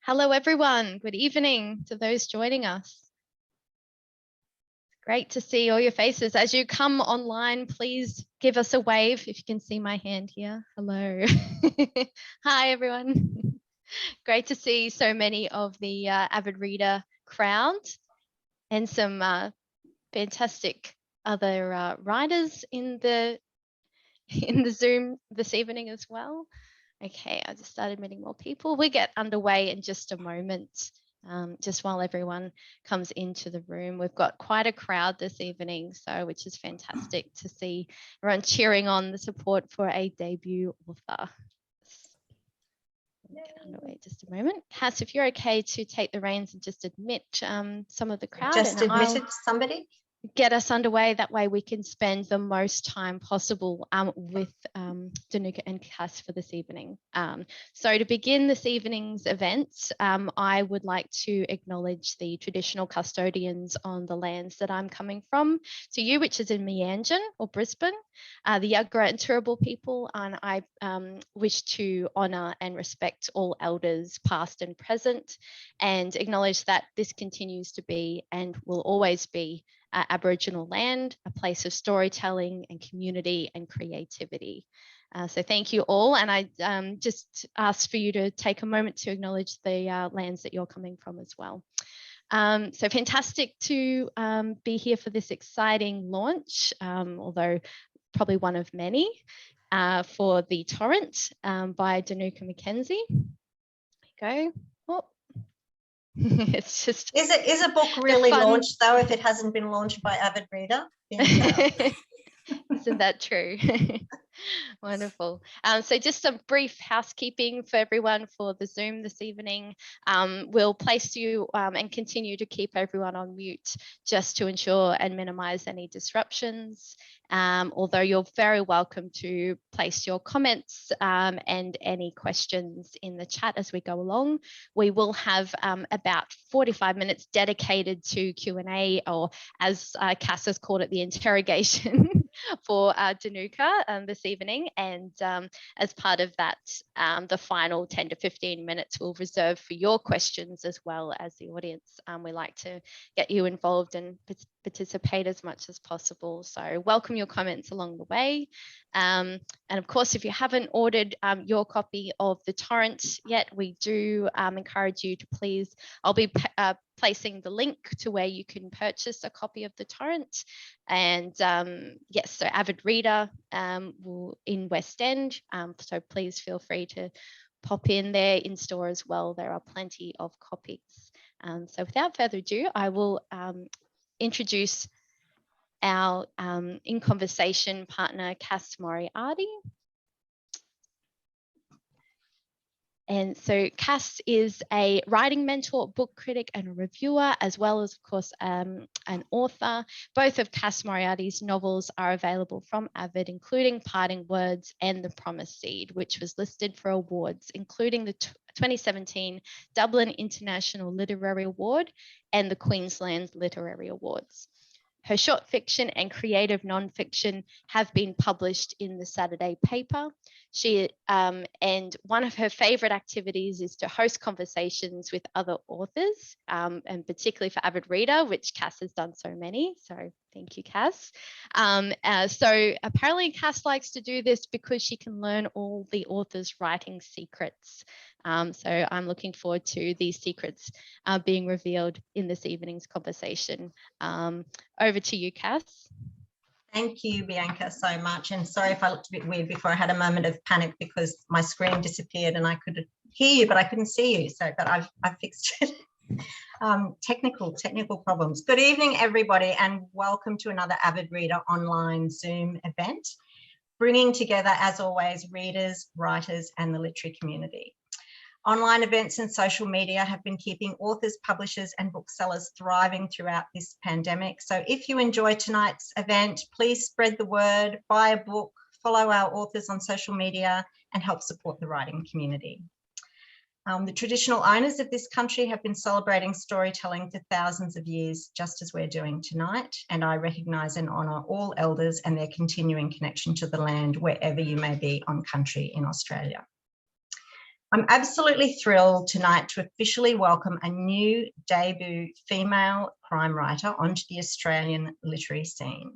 Hello, everyone. Good evening to those joining us. Great to see all your faces. As you come online, please give us a wave if you can see my hand here. Hello. Hi, everyone. Great to see so many of the avid reader crowd and some fantastic other writers in the Zoom this evening as well. Okay, I just started meeting more people. We get underway in just a moment, just while everyone comes into the room. We've got quite a crowd this evening, which is fantastic to see everyone cheering on the support for a debut author. Get underway just a moment. Cass, if you're okay to take the reins and just admit some of the crowd. Just admitted somebody? Get us underway. That way we can spend the most time possible with Danuka and Cass for this evening. So to begin this evening's event, I would like to acknowledge the traditional custodians on the lands that I'm coming from to you, which is in Meanjin or Brisbane, the Yagara and Turrbal people, and I wish to honour and respect all elders past and present, and acknowledge that this continues to be and will always be Aboriginal land, a place of storytelling and community and creativity. So thank you all, and I just ask for you to take a moment to acknowledge the lands that you're coming from as well. So fantastic to be here for this exciting launch, although probably one of many, for the Torrent by Dinuka McKenzie. There you go. Oh. It's just is a book really launched though if it hasn't been launched by avid reader? Isn't that true? Wonderful. So just some brief housekeeping for everyone for the Zoom this evening. We'll place you and continue to keep everyone on mute just to ensure and minimize any disruptions. Although you're very welcome to place your comments and any questions in the chat as we go along. We will have about 45 minutes dedicated to Q&A, or as Cass has called it, the interrogation for Danuka this evening. And as part of that, the final 10 to 15 minutes we'll reserve for your questions as well as the audience. We like to get you involved and participate as much as possible. So welcome your comments along the way. And of course, if you haven't ordered your copy of the Torrent yet, we do encourage you to please, I'll be placing the link to where you can purchase a copy of the Torrent. And yes, so avid reader in West End. So please feel free to pop in there in store as well. There are plenty of copies. So without further ado, I will introduce our in conversation partner, Cass Moriarty. And so Cass is a writing mentor, book critic and a reviewer, as well as, of course, an author. Both of Cass Moriarty's novels are available from Avid, including Parting Words and The Promised Seed, which was listed for awards, including the 2017 Dublin International Literary Award and the Queensland Literary Awards. Her short fiction and creative nonfiction have been published in the Saturday paper. She and one of her favourite activities is to host conversations with other authors, and particularly for avid reader, which Cass has done so many. So thank you, Cass. So apparently Cass likes to do this because she can learn all the author's writing secrets. So I'm looking forward to these secrets being revealed in this evening's conversation. Over to you, Cass. Thank you, Bianca, so much. And sorry if I looked a bit weird before. I had a moment of panic because my screen disappeared and I could hear you, but I couldn't see you. So, but I've fixed it. Technical problems. Good evening, everybody, and welcome to another Avid Reader online Zoom event, bringing together, as always, readers, writers, and the literary community. Online events and social media have been keeping authors, publishers, and booksellers thriving throughout this pandemic. So if you enjoy tonight's event, please spread the word, buy a book, follow our authors on social media, and help support the writing community. The traditional owners of this country have been celebrating storytelling for thousands of years, just as we're doing tonight, and I recognise and honour all elders and their continuing connection to the land wherever you may be on country in Australia. I'm absolutely thrilled tonight to officially welcome a new debut female crime writer onto the Australian literary scene.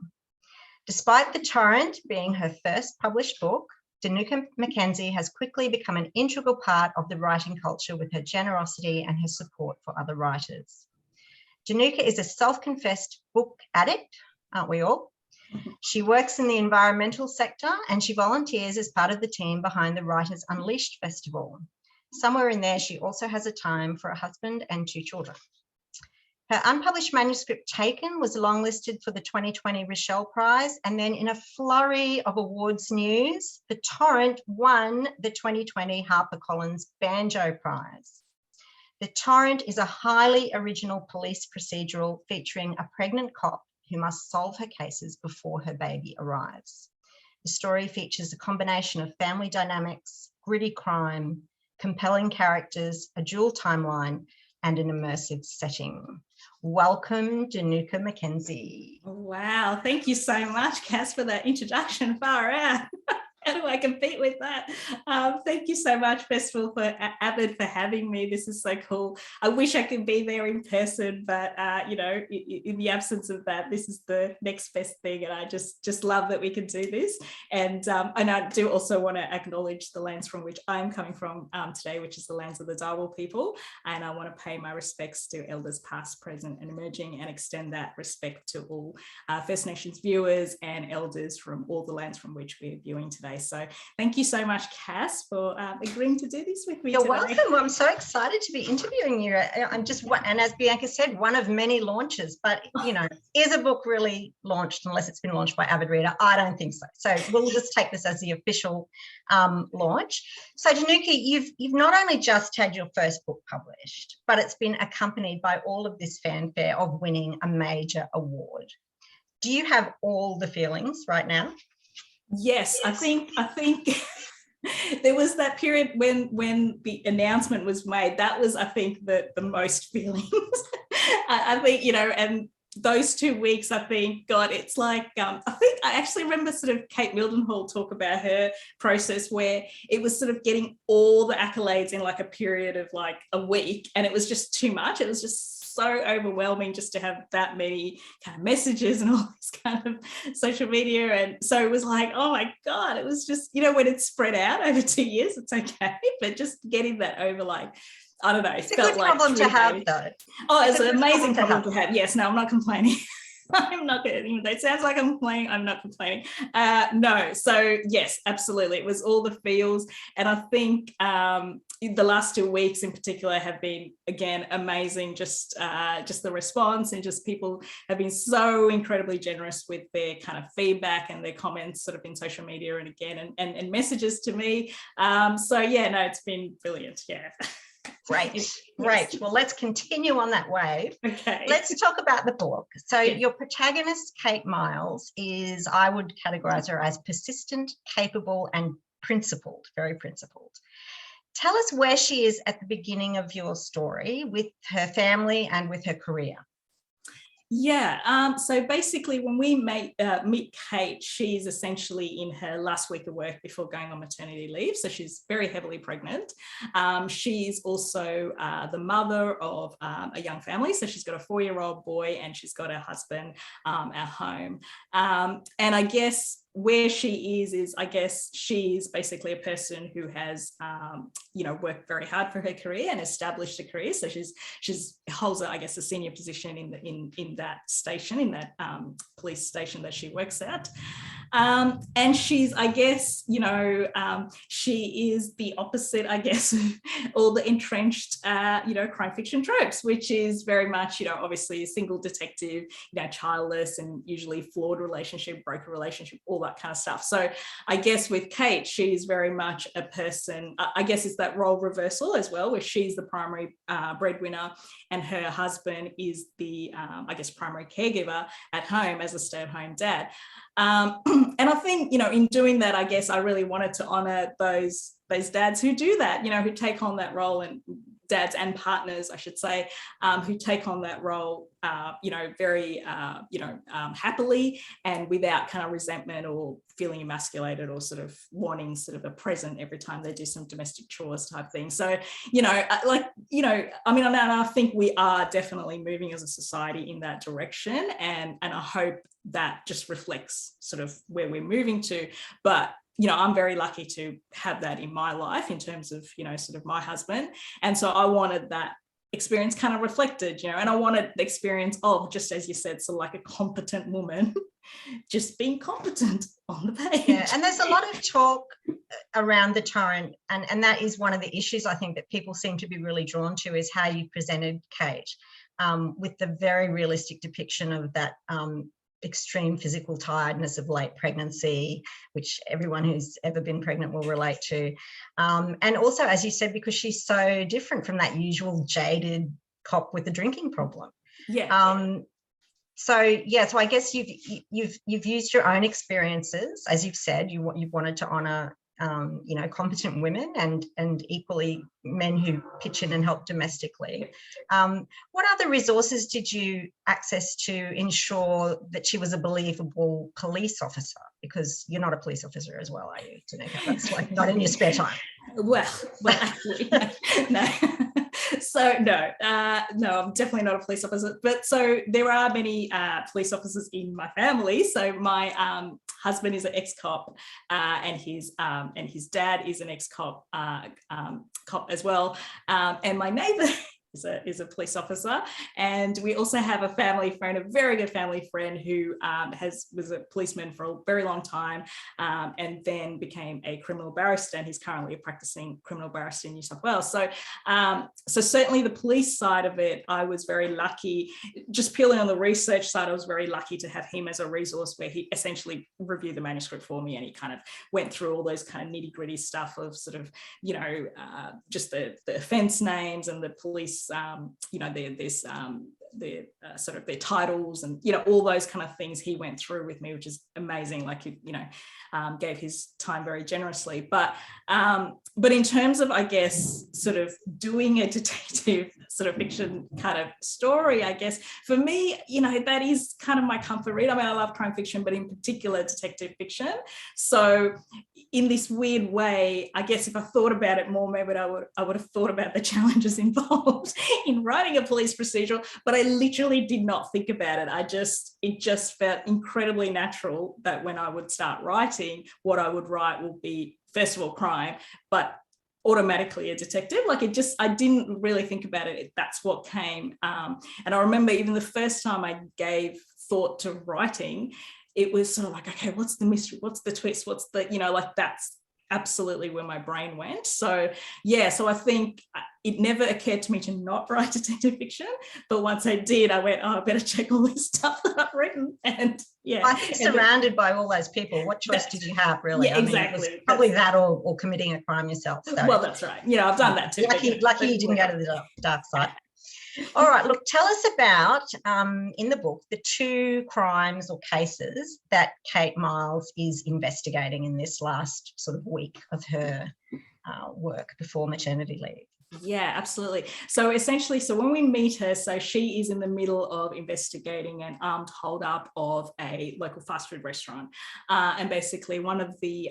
Despite The Torrent being her first published book, Dinuka McKenzie has quickly become an integral part of the writing culture with her generosity and her support for other writers. Danuka is a self-confessed book addict, aren't we all? She works in the environmental sector and she volunteers as part of the team behind the Writers Unleashed Festival. Somewhere in there, she also has a time for a husband and 2 children. Her unpublished manuscript, Taken, was longlisted for the 2020 Rochelle Prize, and then in a flurry of awards news, The Torrent won the 2020 HarperCollins Banjo Prize. The Torrent is a highly original police procedural featuring a pregnant cop who must solve her cases before her baby arrives. The story features a combination of family dynamics, gritty crime, compelling characters, a dual timeline, and an immersive setting. Welcome, Danuka McKenzie. Wow, thank you so much, Cass, for that introduction. Far out. How do I compete with that? Thank you so much, Festival, for Avid, for having me. This is so cool. I wish I could be there in person, but you know, in the absence of that, this is the next best thing, and I just love that we can do this. And I do also want to acknowledge the lands from which I'm coming from today, which is the lands of the Darwin people, and I want to pay my respects to elders past, present, and emerging, and extend that respect to all First Nations viewers and elders from all the lands from which we're viewing today. So thank you so much, Cass, for agreeing to do this with me You're today. welcome. I'm so excited to be interviewing you. I'm just, and as Bianca said, one of many launches, but you know, is a book really launched unless it's been launched by Avid Reader? I don't think so. So we'll just take this as the official launch. So Danuka, you've not only just had your first book published, but it's been accompanied by all of this fanfare of winning a major award. Do you have all the feelings right now? Yes, I think there was that period when the announcement was made. That was, I think, the most feelings. I think, you know, and those 2 weeks, I think, God, it's like, I think I actually remember sort of Kate Mildenhall talk about her process where it was sort of getting all the accolades in like a period of like a week, and it was just too much. It was just so overwhelming just to have that many kind of messages and all this kind of social media. And so it was like, oh my God, it was just, you know, when it's spread out over 2 years, it's okay. But just getting that over, like, I don't know. It's a good problem to have, though. Oh, it's an amazing problem to have. Yes, no, I'm not complaining. I'm not going to, it sounds like I'm complaining. I'm not complaining. No, so yes, absolutely. It was all the feels. And I think the last 2 weeks in particular have been, again, amazing. Just the response, and just people have been so incredibly generous with their kind of feedback and their comments sort of in social media and again, and messages to me. So yeah, no, it's been brilliant. Yeah. Great. Well, let's continue on that wave. Okay. Let's talk about the book. So your protagonist, Kate Miles, is, I would categorize her as persistent, capable, and principled, very principled. Tell us where she is at the beginning of your story with her family and with her career. Yeah, so basically when we meet Kate, she's essentially in her last week of work before going on maternity leave. So she's very heavily pregnant. She's also the mother of a young family. So she's got a 4-year-old boy and she's got her husband at home. And I guess where she is I guess she's basically a person who has, you know, worked very hard for her career and established a career. So she's holds, I guess, a senior position in that station, in that police station that she works at. And she's, I guess, you know, she is the opposite, I guess, of all the entrenched, you know, crime fiction tropes, which is very much, you know, obviously a single detective, you know, childless and usually flawed relationship, broken relationship, all that kind of stuff. So I guess with Kate, she's very much a person, I guess it's that role reversal as well, where she's the primary breadwinner and her husband is the, I guess, primary caregiver at home as a stay-at-home dad. And I think, you know, in doing that, I guess I really wanted to honor those dads who do that, you know, who take on that role, and dads and partners, I should say, who take on that role very, happily, and without kind of resentment or feeling emasculated or sort of wanting sort of a present every time they do some domestic chores type thing. So, and I think we are definitely moving as a society in that direction, and I hope that just reflects sort of where we're moving to. But I'm very lucky to have that in my life in terms of, sort of my husband. And so I wanted that experience kind of reflected, and I wanted the experience of, just as you said, so like a competent woman just being competent on the page. Yeah, and there's a lot of talk around the Torrent, and that is one of the issues I think that people seem to be really drawn to, is how you presented Kate, with the very realistic depiction of that extreme physical tiredness of late pregnancy, which everyone who's ever been pregnant will relate to. And also, as you said, because she's so different from that usual jaded cop with a drinking problem. Yeah. So I guess you've used your own experiences, as you've said. You wanted to honour competent women and equally men who pitch in and help domestically. What other resources did you access to ensure that she was a believable police officer? Because you're not a police officer as well, are you, Danuka? That's like not in your spare time. Well, actually, no. So no, I'm definitely not a police officer. But so there are many police officers in my family. So my husband is an ex-cop, and his dad is an ex-cop, cop as well. And my neighbour is a police officer, and we also have a family friend, a very good family friend, who was a policeman for a very long time, and then became a criminal barrister, and he's currently a practicing criminal barrister in New South Wales. So certainly the police side of it, I was very lucky. Just purely on the research side, I was very lucky to have him as a resource, where he essentially reviewed the manuscript for me, and he kind of went through all those kind of nitty-gritty stuff of sort of, just the offence names and the police, their sort of their titles, and all those kind of things he went through with me, which is amazing. Like, he gave his time very generously. But in terms of, I guess, sort of doing a detective sort of fiction kind of story, I guess for me, that is kind of my comfort read. I mean, I love crime fiction, but in particular detective fiction. So in this weird way, I guess if I thought about it more, maybe I would have thought about the challenges involved in writing a police procedural, but I literally did not think about it. It just felt incredibly natural that when I would start writing, what I would write will be, first of all, crime, but automatically a detective. Like, I didn't really think about it. That's what came. And I remember even the first time I gave thought to writing, it was sort of like, okay, what's the mystery? What's the twist? What's the, that's absolutely where my brain went. So yeah, so I think it never occurred to me to not write detective fiction, but once I did, I went, I better check all this stuff that I've written. And yeah, I think surrounded by all those people, what choice did you have, really? Yeah, exactly. It was probably that or committing a crime yourself. So. Well, that's right. I've done that too. Lucky you didn't go to the dark side. All right, look, tell us about, in the book, the 2 crimes or cases that Kate Miles is investigating in this last sort of week of her work before maternity leave. Yeah, absolutely. So essentially, when we meet her, so she is in the middle of investigating an armed hold-up of a local fast food restaurant, and basically one of the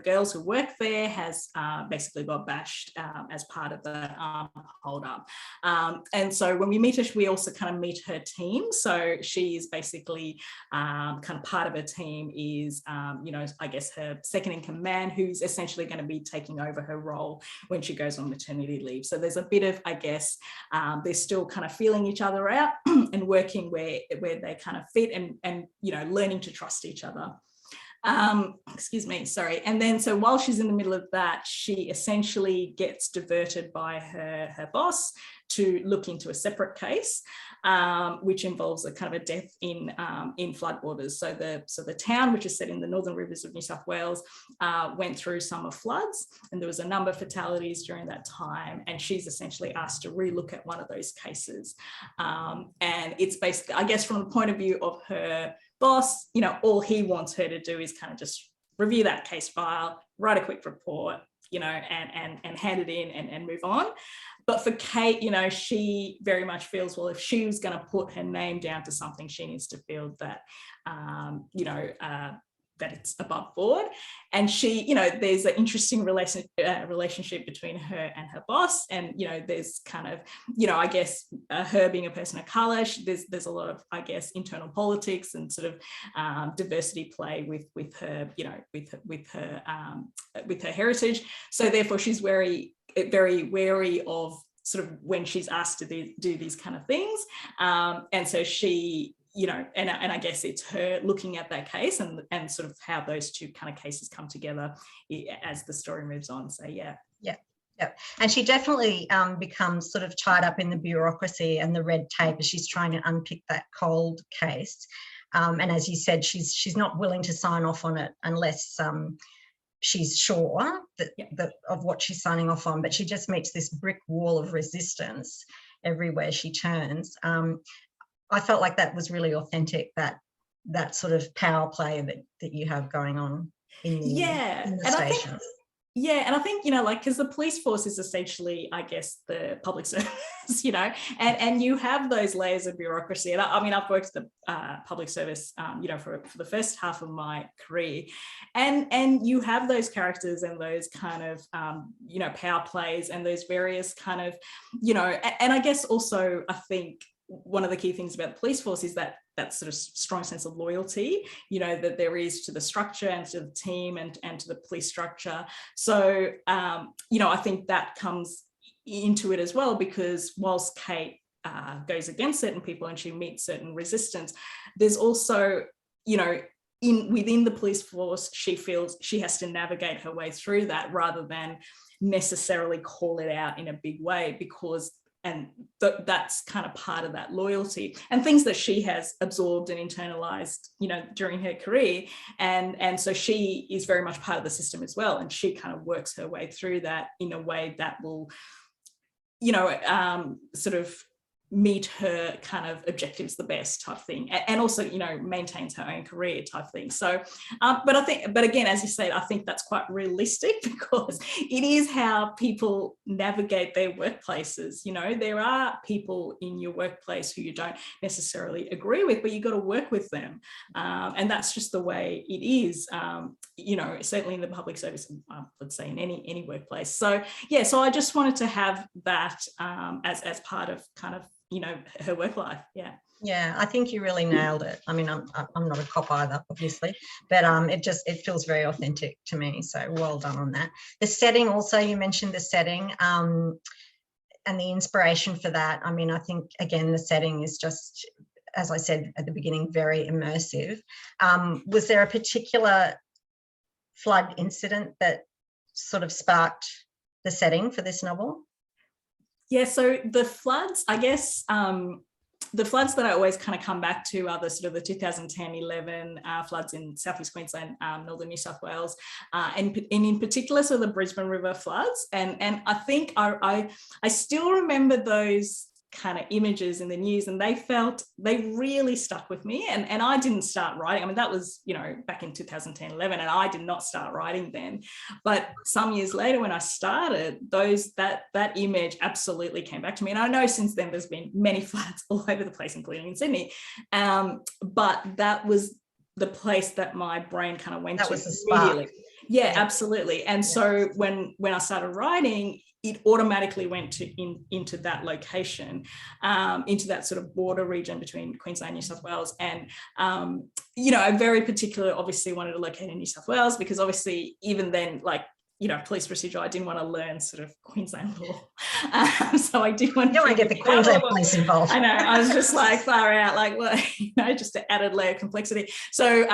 girls who work there has basically got bashed as part of the armed hold-up. And so when we meet her, we also kind of meet her team. So she is basically kind of part of her team is I guess her second in command, who's essentially going to be taking over her role when she goes on maternity leave. So there's a bit of, I guess, they're still kind of feeling each other out and working where they kind of fit and learning to trust each other. Excuse me, sorry. And then so while she's in the middle of that, she essentially gets diverted by her boss to look into a separate case, which involves a kind of a death in floodwaters. So the town, which is set in the northern rivers of New South Wales, went through summer floods, and there was a number of fatalities during that time. And she's essentially asked to relook at one of those cases. And it's basically, I guess, from the point of view of her boss, all he wants her to do is kind of just review that case file, write a quick report, and hand it in and move on. But for Kate, she very much feels, well, if she was going to put her name down to something, she needs to feel that, that it's above board. And she, there's an interesting relationship between her and her boss. And, there's kind of, I guess her being a person of color, there's a lot of, I guess, internal politics and sort of diversity play with her, with her heritage. So therefore she's very wary of sort of when she's asked to do these kind of things. And so she, and I guess it's her looking at that case and sort of how those two kind of cases come together as the story moves on. So yeah. And she definitely becomes sort of tied up in the bureaucracy and the red tape as she's trying to unpick that cold case. And as you said, she's not willing to sign off on it unless she's sure that of what she's signing off on, but she just meets this brick wall of resistance everywhere she turns. I felt like that was really authentic, that sort of power play that you have going on in the stations. And I think, because the police force is essentially, I guess, the public service, and you have those layers of bureaucracy. And I've worked the public service, for the first half of my career, and you have those characters and those kind of, power plays and those various kind of, and I guess also, I think, one of the key things about the police force is that sort of strong sense of loyalty, that there is to the structure and to the team and to the police structure. So, I think that comes into it as well, because whilst Kate goes against certain people and she meets certain resistance, there's also, within the police force, she feels she has to navigate her way through that rather than necessarily call it out in a big way, because that's kind of part of that loyalty and things that she has absorbed and internalized, during her career. And so she is very much part of the system as well. And she kind of works her way through that in a way that will, sort of meet her kind of objectives the best type thing, and also maintains her own career type thing. So but again, as you said, I think that's quite realistic, because it is how people navigate their workplaces. There are people in your workplace who you don't necessarily agree with, but you've got to work with them, and that's just the way it is, certainly in the public service, let's say in any workplace. So so I just wanted to have that as part of kind of her work life. I think you really nailed it. I mean, I'm not a cop either, obviously, but it feels very authentic to me, so well done on that. The setting also, you mentioned the setting and the inspiration for that. I mean, I think again the setting is just, as I said at the beginning, very immersive. Was there a particular flood incident that sort of sparked the setting for this novel? Yeah, so the floods, I guess, the floods that I always kind of come back to are the sort of the 2010-11 floods in southeast Queensland, northern New South Wales, and in particular, so the Brisbane River floods. And I think I still remember those kind of images in the news, and they really stuck with me. And I didn't start writing. I mean, that was, back in 2010-11, and I did not start writing then. But some years later, when I started, that image absolutely came back to me. And I know since then there's been many floods all over the place, including in Sydney. But that was the place that my brain kind of went to immediately. Yeah, absolutely. And so when I started writing, it automatically went into that location, into that sort of border region between Queensland and New South Wales. And, I very particularly obviously wanted to locate in New South Wales, because obviously even then, like, police procedure, I didn't want to learn sort of Queensland law. So I did want to get the Queensland police involved. I know, I was just like far out, like, well, just an added layer of complexity. So,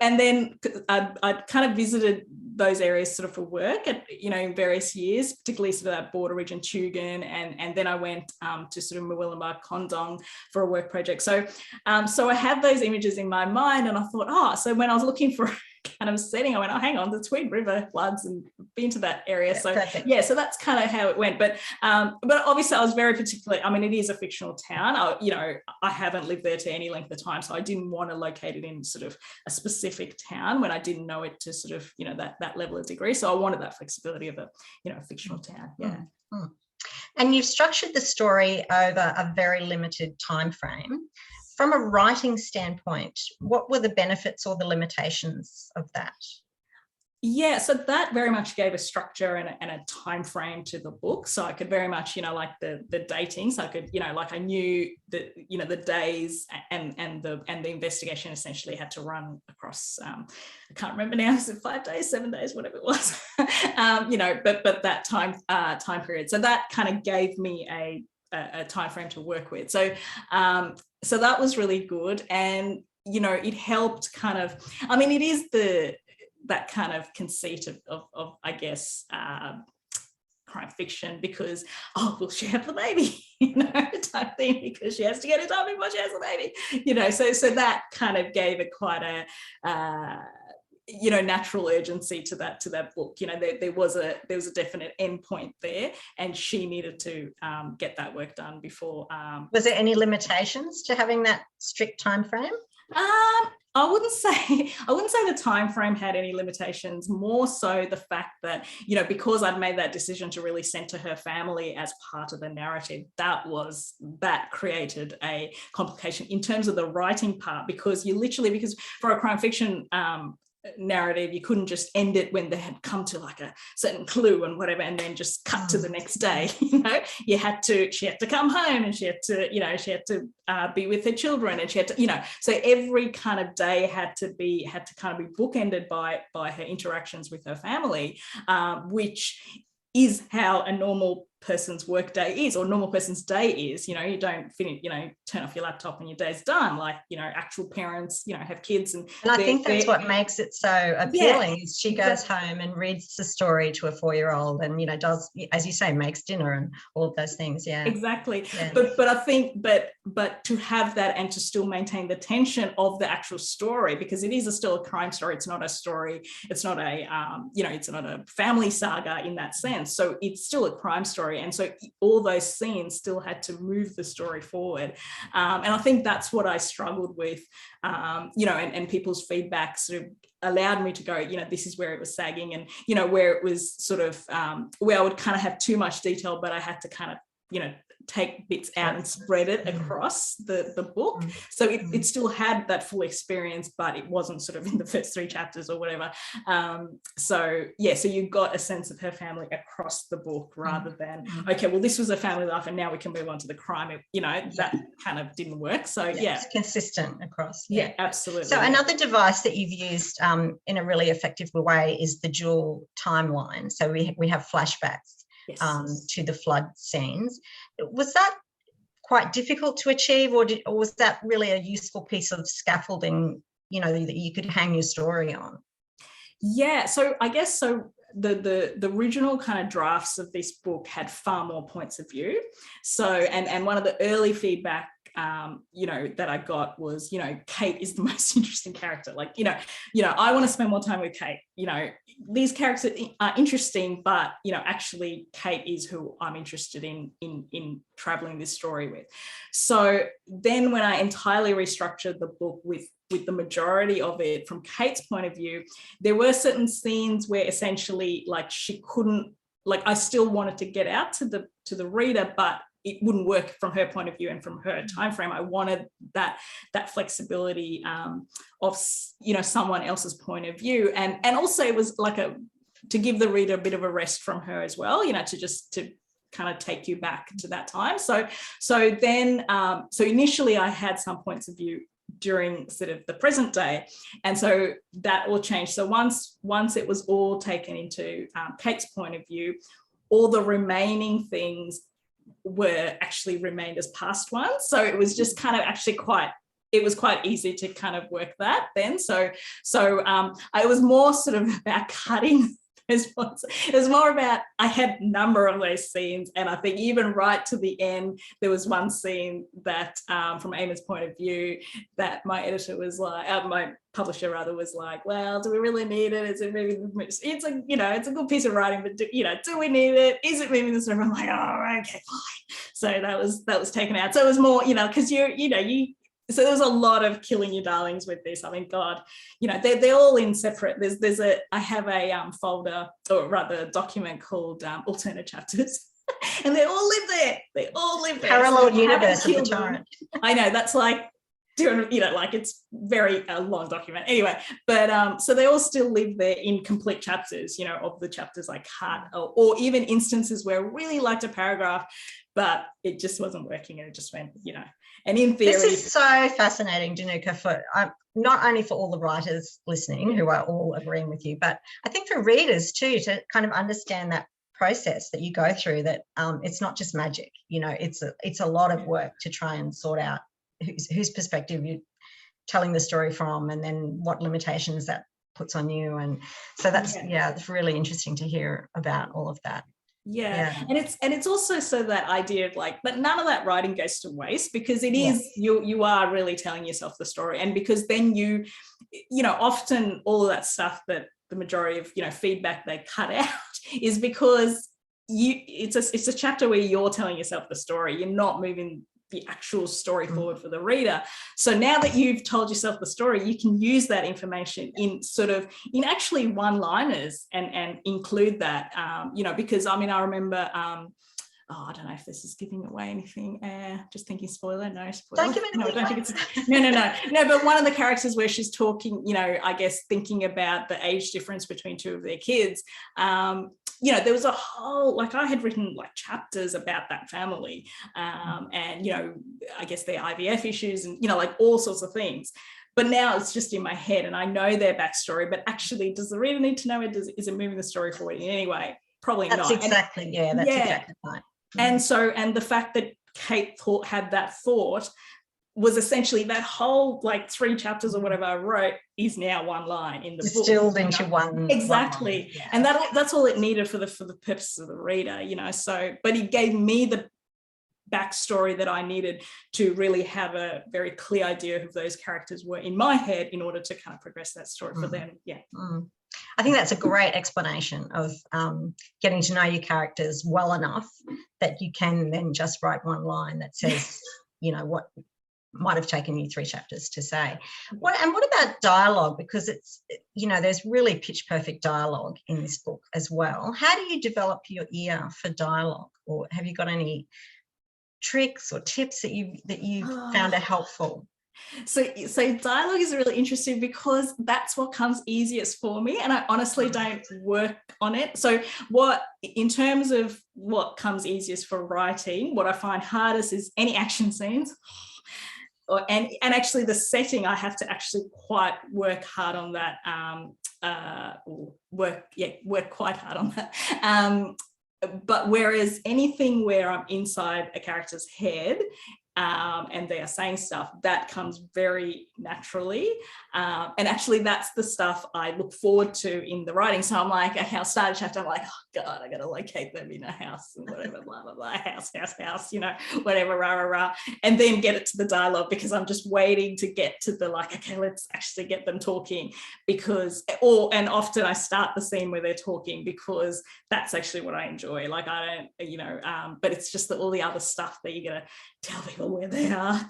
and then I kind of visited those areas sort of for work in various years, particularly sort of that border region, Tugun, and then I went to sort of Murwillumbah, Condong for a work project. So I had those images in my mind, and I thought, so when I was looking for kind of setting. I went, oh, hang on, the Tweed River floods, and been to that area. Yeah, so perfect. yeah, so that's kind of how it went. But obviously I was very particular. I mean, it is a fictional town. I haven't lived there to any length of time, so I didn't want to locate it in sort of a specific town when I didn't know it to sort of, that level of degree. So I wanted that flexibility of a fictional town. Yeah. Mm-hmm. And you've structured the story over a very limited time frame. From a writing standpoint, what were the benefits or the limitations of that? Yeah, so that very much gave a structure and a time frame to the book. So I could very much, like the dating. So I could, like I knew that, the days and the investigation essentially had to run across. I can't remember now. Is it 5 days, 7 days, whatever it was? But that time period. So that kind of gave me a time frame to work with. So that was really good, and it helped kind of. I mean, it is that kind of conceit of I guess, crime fiction, because, will she have the baby, type thing, because she has to get it done before she has the baby, so that kind of gave it quite a, natural urgency to that book. There was a definite end point there, and she needed to get that work done before. Was there any limitations to having that strict time frame? I wouldn't say the time frame had any limitations, more so the fact that, because I'd made that decision to really center her family as part of the narrative, that created a complication in terms of the writing part, because for a crime fiction narrative, you couldn't just end it when they had come to like a certain clue and whatever, and then just cut to the next day. She had to come home, and she had to be with her children, and she had to, so every kind of day had to kind of be bookended by her interactions with her family, which is how a normal person's work day is, or normal person's day is. You don't finish, turn off your laptop and your day's done. Like, actual parents, have kids, and I think that's what makes it so appealing. Is she goes exactly. home and reads the story to a 4-year-old, and does, as you say, makes dinner and all of those things. Yeah, exactly. Yeah. But I think, but to have that and to still maintain the tension of the actual story, because it is still a crime story. It's not a story. It's not a it's not a family saga in that sense. So it's still a crime story. And so all those scenes still had to move the story forward. And I think that's what I struggled with, and people's feedback sort of allowed me to go, this is where it was sagging, and, where it was sort of, where I would kind of have too much detail, but I had to kind of, take bits out and spread it across the book. So it still had that full experience, but it wasn't sort of in the first 3 chapters or whatever. So you got a sense of her family across the book, rather than, okay, well, this was a family life and now we can move on to the crime. That kind of didn't work. So it's consistent across. Yeah, absolutely. So another device that you've used in a really effective way is the dual timeline. So we have flashbacks. Yes. To the flood scenes. Was that quite difficult to achieve, or was that really a useful piece of scaffolding, that you could hang your story on? Yeah, so I guess so. The original kind of drafts of this book had far more points of view. So and one of the early feedback that I got was, Kate is the most interesting character. Like, I want to spend more time with Kate. These characters are interesting, but, actually Kate is who I'm interested in traveling this story with. So then when I entirely restructured the book with the majority of it from Kate's point of view, there were certain scenes where essentially, like, she couldn't, like, I still wanted to get out to the reader, but it wouldn't work from her point of view and from her time frame. I wanted that flexibility of someone else's point of view, and also it was like to give the reader a bit of a rest from her as well, to kind of take you back to that time. So initially I had some points of view during sort of the present day, and so that all changed. So once it was all taken into Kate's point of view, all the remaining things were actually remained as past ones. So it was just kind of actually it was quite easy to kind of work that then. So it was more sort of about cutting It was more about, I had a number of those scenes, and I think even right to the end, there was one scene that, from Emma's point of view, that my editor was like, my publisher rather was like, well, do we really need it? Is it moving? It's a, you know, it's a good piece of writing, but do we need it? Is it moving the story? I'm like, oh, okay, fine. So that was taken out. So it was more, because so there was a lot of killing your darlings with this. I mean, God, they're all in separate. I have a folder, or rather a document called alternate chapters. And they all live there. They all live there. Parallel universe of the Torrent. I know, that's like, it's very a long document anyway, but so they all still live there in complete chapters, of the chapters I cut, or even instances where I really liked a paragraph, but it just wasn't working, and it just went, and in theory. This is so fascinating, Danuka, for not only for all the writers listening who are all agreeing with you, but I think for readers too, to kind of understand that process that you go through, that it's not just magic, it's a lot of work to try and sort out whose perspective you're telling the story from, and then what limitations that puts on you. And so that's, it's really interesting to hear about all of that. Yeah. And it's also so that idea of like, but none of that writing goes to waste, because it is, you are really telling yourself the story. And because then often all of that stuff that the majority of, feedback they cut out is because it's a chapter where you're telling yourself the story. You're not moving the actual story forward for the reader. So now that you've told yourself the story, you can use that information in actually one-liners and include that, because I remember, I don't know if this is giving away anything. Just thinking spoiler, no spoiler. Don't give it away. No, I don't think it's no. But one of the characters where she's talking, I guess thinking about the age difference between two of their kids. There was a whole, I had written chapters about that family, and I guess their IVF issues and all sorts of things. But now it's just in my head, and I know their backstory. But actually, does the reader need to know it? Is it moving the story forward in any way? Probably not. Exactly. That's exactly right. And so, and the fact that Kate had that thought was essentially that whole 3 chapters or whatever I wrote is now one line in the book. Distilled into one. Exactly. One line. And that's all it needed for the purposes of the reader, so, but it gave me the backstory that I needed to really have a very clear idea of who those characters were in my head in order to kind of progress that story for them. Yeah. I think that's a great explanation of getting to know your characters well enough that you can then just write one line that says, what might have taken you 3 chapters to say. What about dialogue? Because it's, there's really pitch perfect dialogue in this book as well. How do you develop your ear for dialogue, or have you got any tricks or tips that you found are helpful? So dialogue is really interesting because that's what comes easiest for me, and I honestly don't work on it. So in terms of what comes easiest for writing, what I find hardest is any action scenes. And actually the setting, I have to actually quite work hard on that, work quite hard on that. But whereas anything where I'm inside a character's head, and they are saying stuff, that comes very naturally. And actually that's the stuff I look forward to in the writing. So I'm like, okay, I'll start a chapter, I'm like, oh God, I got to locate them in a house and whatever, blah, blah, blah, house, whatever, rah, rah, rah. And then get it to the dialogue, because I'm just waiting to get to the okay, let's actually get them talking, and often I start the scene where they're talking because that's actually what I enjoy. I don't, but it's just all the other stuff that you're going to tell people where they are.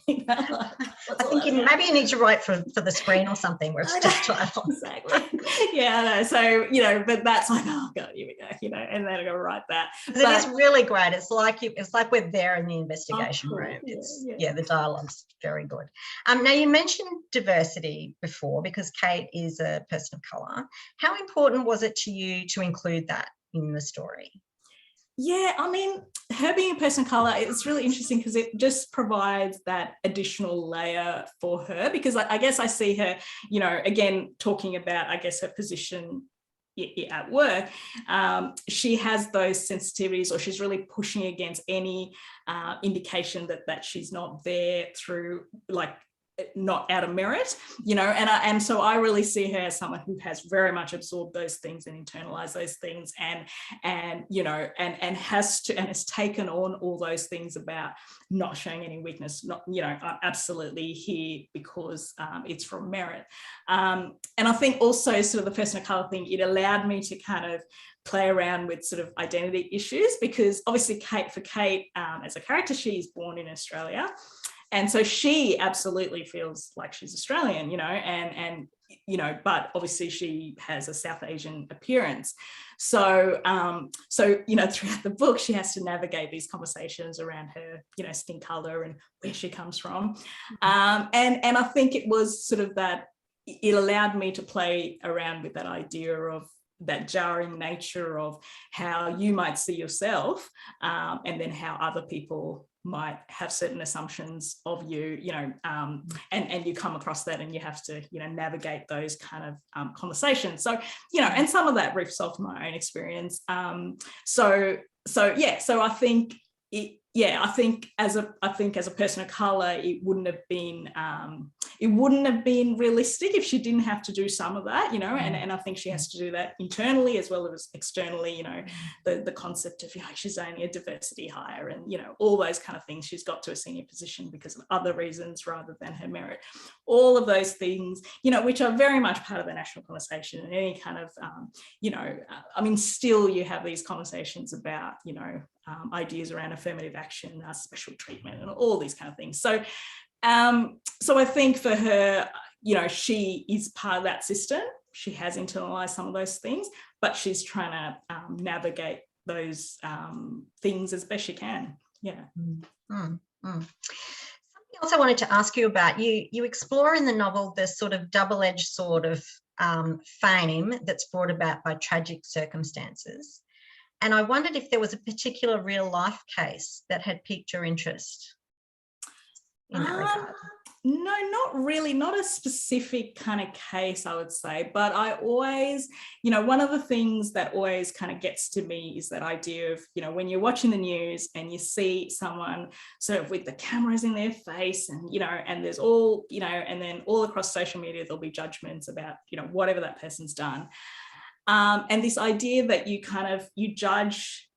I think maybe you need to write for the screen or something where it's just title. Exactly. Yeah, I know. So, but that's oh God, here we go, and then I'm gonna write that. But it is really great. It's like we're there in the investigation room. The dialogue's very good. Now you mentioned diversity before, because Kate is a person of colour. How important was it to you to include that in the story? Yeah, her being a person of colour, it's really interesting because it just provides that additional layer for her, because I guess I see her, again, talking about, I guess, her position at work. She has those sensitivities, or she's really pushing against any indication that she's not there through not out of merit, you know, and so I really see her as someone who has very much absorbed those things and internalized those things, and you know, and has taken on all those things about not showing any weakness, not, you know, I'm absolutely here because it's from merit. And I think also sort of the person of color thing, it allowed me to kind of play around with sort of identity issues, because obviously Kate as a character, she's born in Australia. And so she absolutely feels like she's Australian, you know, and you know, but obviously she has a South Asian appearance. So, you know, throughout the book, she has to navigate these conversations around her, you know, skin color and where she comes from. And I think it was sort of that, it allowed me to play around with that idea of that jarring nature of how you might see yourself, and then how other people might have certain assumptions of you, you know, and you come across that and you have to, you know, navigate those kind of conversations. So, you know, and some of that riffs off my own experience. So I think I think as a person of color, it wouldn't have been realistic if she didn't have to do some of that, you know, and I think she has to do that internally as well as externally, you know, the concept of, you know, she's only a diversity hire and, you know, all those kind of things. She's got to a senior position because of other reasons rather than her merit. All of those things, you know, which are very much part of the national conversation and any kind of, you know, I mean, still you have these conversations about, you know, ideas around affirmative action, special treatment and all these kind of things. So I think for her, you know, she is part of that system. She has internalized some of those things, but she's trying to navigate those things as best she can. Yeah. Something else I wanted to ask you about, you explore in the novel the sort of double-edged sword of fame that's brought about by tragic circumstances. And I wondered if there was a particular real life case that had piqued your interest in that regard. No, not really, not a specific kind of case, I would say, but I always, you know, one of the things that always kind of gets to me is that idea of, you know, when you're watching the news and you see someone sort of with the cameras in their face and, you know, and there's all, you know, and then all across social media, there'll be judgments about, you know, whatever that person's done. And this idea that you judge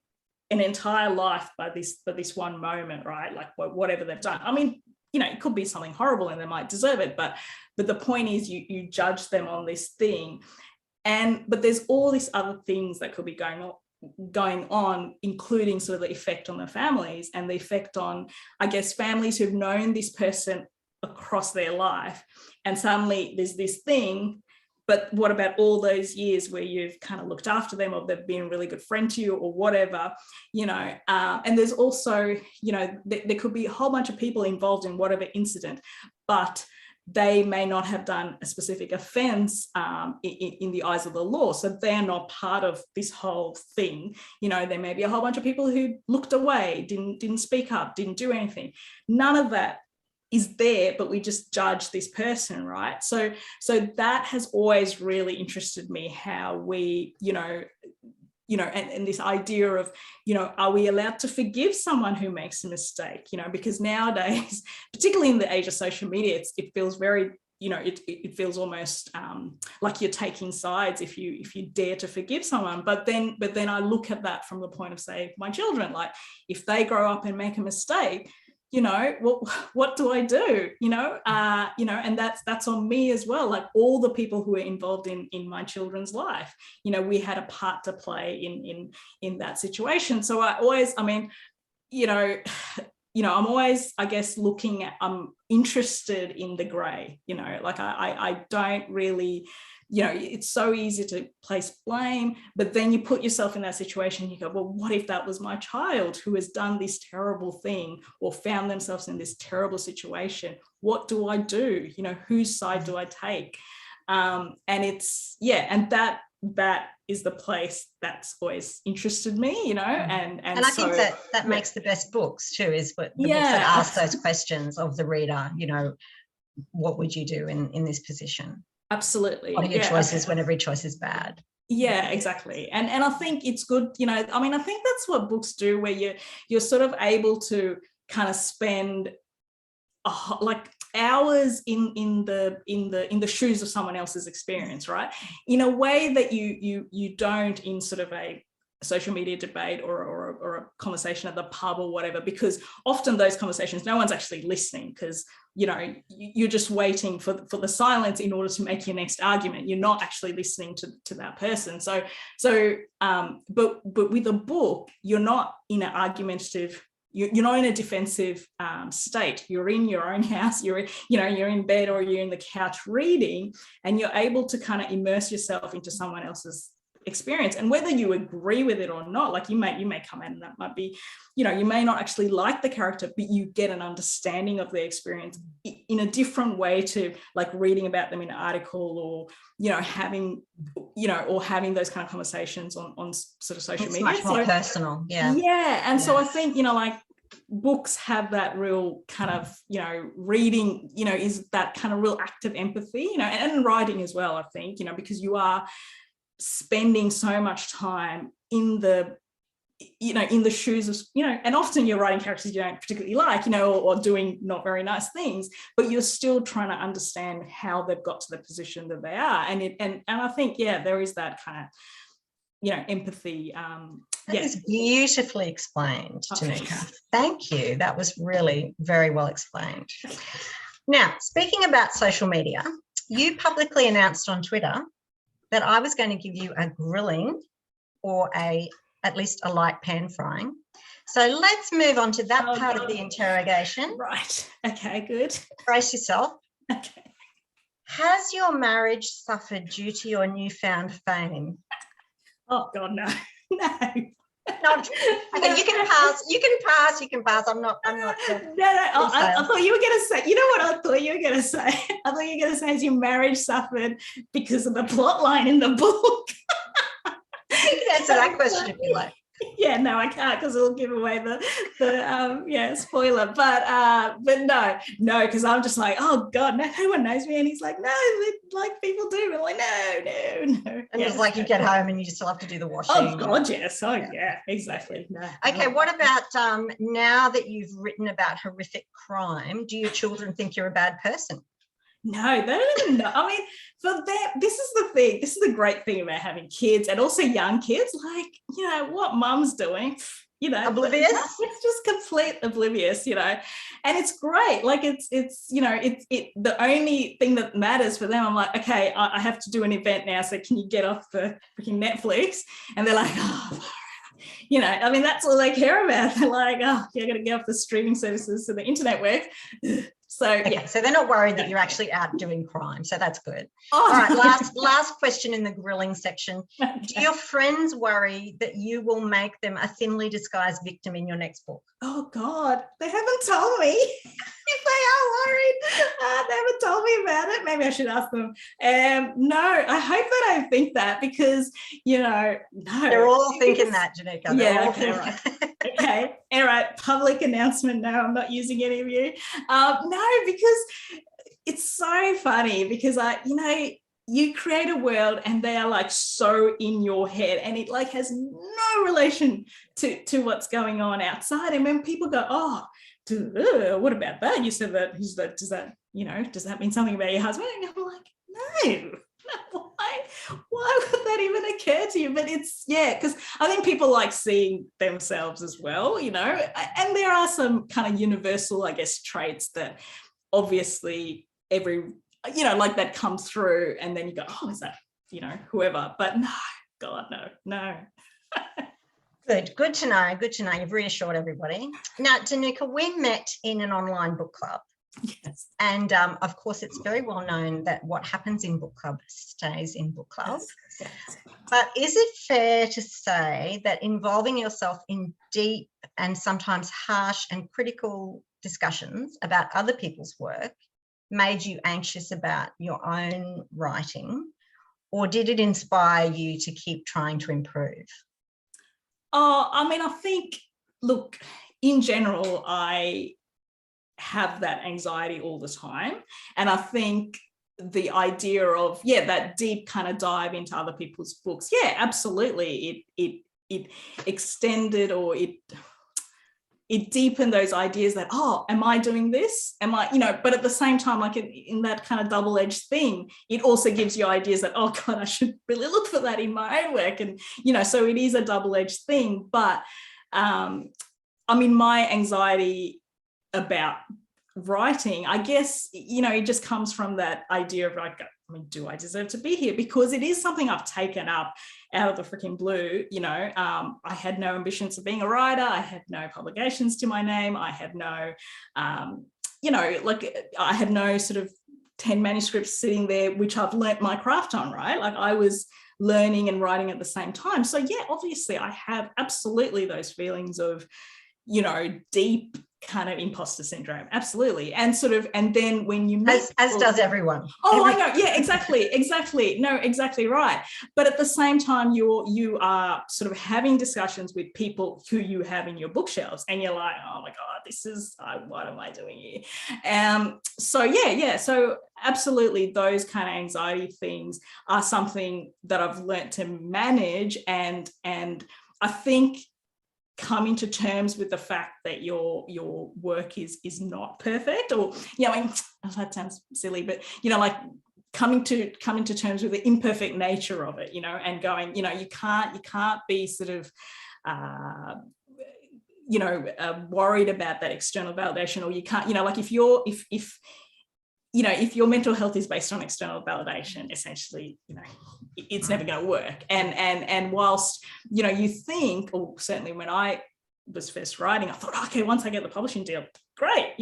an entire life by this one moment, right? Like whatever they've done. I mean, you know, it could be something horrible and they might deserve it, but the point is you judge them on this thing. But there's all these other things that could be going on, including sort of the effect on their families and the effect on, I guess, families who've known this person across their life. And suddenly there's this thing. But what about all those years where you've kind of looked after them or they've been a really good friend to you or whatever, you know, and there's also, you know, there could be a whole bunch of people involved in whatever incident, but they may not have done a specific offense in the eyes of the law. So they're not part of this whole thing. You know, there may be a whole bunch of people who looked away, didn't speak up, didn't do anything. None of that is there, but we just judge this person, right? So that has always really interested me, how we, you know, and this idea of, you know, are we allowed to forgive someone who makes a mistake? You know, because nowadays, particularly in the age of social media, it feels very, you know, it feels almost like you're taking sides if you dare to forgive someone. But then I look at that from the point of, say, my children, like if they grow up and make a mistake, you know, what do I do? You know, and that's on me as well. Like all the people who are involved in my children's life, you know, we had a part to play in that situation. So I'm always, I guess, I'm interested in the grey, you know, like I don't really, you know, it's so easy to place blame, but then you put yourself in that situation, you go, well, what if that was my child who has done this terrible thing or found themselves in this terrible situation? What do I do? You know, whose side do I take? And it's, yeah, and that is the place that's always interested me, you know, and I think that makes the best books too, is what the books that ask those questions of the reader, you know, what would you do in this position? Absolutely. What are your choices when every choice is bad? Yeah, exactly. And I think it's good, you know, I mean, I think that's what books do, where you're sort of able to kind of spend like hours in the shoes of someone else's experience, right? In a way that you don't in sort of a social media debate or a conversation at the pub or whatever, because often those conversations, no one's actually listening, because you're just waiting for the silence in order to make your next argument. You're not actually listening to that person. But with a book, you're not in an argumentative, you're not in a defensive state. You're in your own house, you're in bed or you're in the couch reading, and you're able to kind of immerse yourself into someone else's experience. And whether you agree with it or not, like you may come in and that might be, you may not actually like the character, but you get an understanding of their experience in a different way to like reading about them in an article, or having those kind of conversations on sort of social media. Much more personal. And so I think like books have that real kind of reading is that kind of real active empathy, and writing as well, I think, because you are spending so much time in the shoes of, and often you're writing characters you don't particularly like, or doing not very nice things, but you're still trying to understand how they've got to the position that they are. And I think, there is that kind of, empathy. That is beautifully explained, Danuka. Thank you. That was really very well explained. Now, speaking about social media, you publicly announced on Twitter that I was going to give you a grilling or at least a light pan frying. So let's move on to that part of the interrogation. Right. Okay, good. Brace yourself. Okay. Has your marriage suffered due to your newfound fame? Oh God, no. Not, okay, you can pass. I'm not. No. I thought you were going to say. You know what I thought you were going to say? I thought you were going to say, has your marriage suffered because of the plot line in the book? You can answer that question if you like. Yeah, no, I can't, because it'll give away the spoiler. But no, because I'm just like, oh God, no one knows me. And he's like, no, like people do. And I'm like, no. And it's like you get home and you still have to do the washing. Oh God, yes. Oh yeah, exactly. No. Okay, what about now that you've written about horrific crime, do your children think you're a bad person? No, they don't even know. I mean, for them, this is the thing. This is the great thing about having kids, and also young kids. Like, what mum's doing, oblivious. It's just complete oblivious, and it's great. Like it's the only thing that matters for them. I'm like, okay, I have to do an event now, so can you get off the freaking Netflix? And they're like, oh. I mean, that's all they care about. They're like, oh, you're going to get off the streaming services so the internet works. So, okay, so they're not worried that you're actually out doing crime. So that's good. Oh, all right, last question in the grilling section. Okay. Do your friends worry that you will make them a thinly disguised victim in your next book? Oh, God, they haven't told me. If they are worried, they haven't told me about it. Maybe I should ask them. No, I hope they don't think that, because, no. They're all thinking that, Danuka. Yeah, okay, right. Okay, all right, public announcement, no, I'm not using any of you. No, because it's so funny, because you create a world and they are like so in your head, and it like has no relation to what's going on outside. And when people go, oh, what about that? You said that, does that mean something about your husband? And I'm like, no. Why would that even occur to you? But it's, because I think people like seeing themselves as well, and there are some kind of universal, I guess, traits that obviously like that comes through, and then you go, oh, is that, whoever. But no, God, no. Good to know. You've reassured everybody. Now, Danuka, we met in an online book club. Yes. And of course, it's very well known that what happens in book club stays in book club. Yes. But is it fair to say that involving yourself in deep and sometimes harsh and critical discussions about other people's work made you anxious about your own writing, or did it inspire you to keep trying to improve? Oh, I mean, I think, look, in general, I have that anxiety all the time. And I think the idea of, that deep kind of dive into other people's books, absolutely. It extended, or it deepened those ideas that, oh, am I doing this? Am I, but at the same time, like in that kind of double-edged thing, it also gives you ideas that, oh God, I should really look for that in my own work. And, so it is a double-edged thing. But my anxiety about writing, I guess, it just comes from that idea of like, do I deserve to be here? Because it is something I've taken up out of the freaking blue. I had no ambitions of being a writer. I had no publications to my name. I had no, I had no sort of 10 manuscripts sitting there, which I've learnt my craft on, right? Like I was learning and writing at the same time. So yeah, obviously I have absolutely those feelings of, deep kind of imposter syndrome, absolutely. And then when you meet as does everyone. I know, yeah, exactly. No, exactly right. But at the same time, you are sort of having discussions with people who you have in your bookshelves, and you're like, oh my God, this is what am I doing here? So absolutely, those kind of anxiety things are something that I've learnt to manage, and I think coming to terms with the fact that your work is not perfect, or that sounds silly, but like coming to terms with the imperfect nature of it, and going, you can't be sort of worried about that external validation, or you can't, like if your mental health is based on external validation, essentially, it's never going to work. And whilst, you think, or certainly when I was first writing, I thought, okay, once I get the publishing deal, great,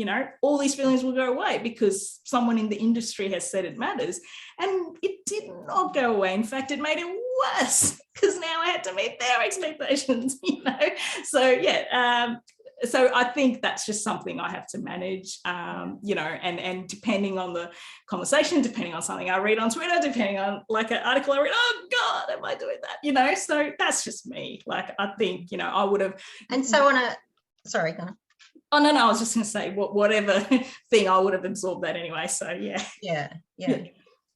all these feelings will go away because someone in the industry has said it matters. And it did not go away. In fact, it made it worse because now I had to meet their expectations, So yeah, so I think that's just something I have to manage, and depending on the conversation, depending on something I read on Twitter, depending on like an article I read, oh God, am I doing that? So that's just me. Like, I think, I would have. And so sorry, go on. Oh, no, I was just going to say whatever thing, I would have absorbed that anyway. So yeah. Yeah.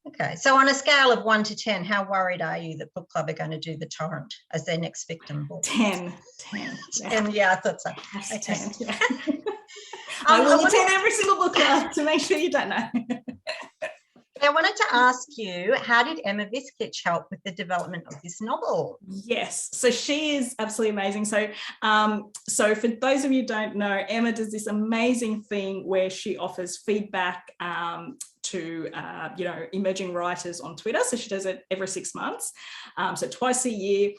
Okay, so on a scale of 1 to 10, how worried are you that book club are going to do the Torrent as their next victim book? 10. 10, yeah, I thought so. Okay. 10, yeah. I will attend every single book club to make sure you don't know. I wanted to ask you, how did Emma Viskich help with the development of this novel? Yes, so she is absolutely amazing. So for those of you who don't know, Emma does this amazing thing where she offers feedback to emerging writers on Twitter. So she does it every 6 months, so twice a year.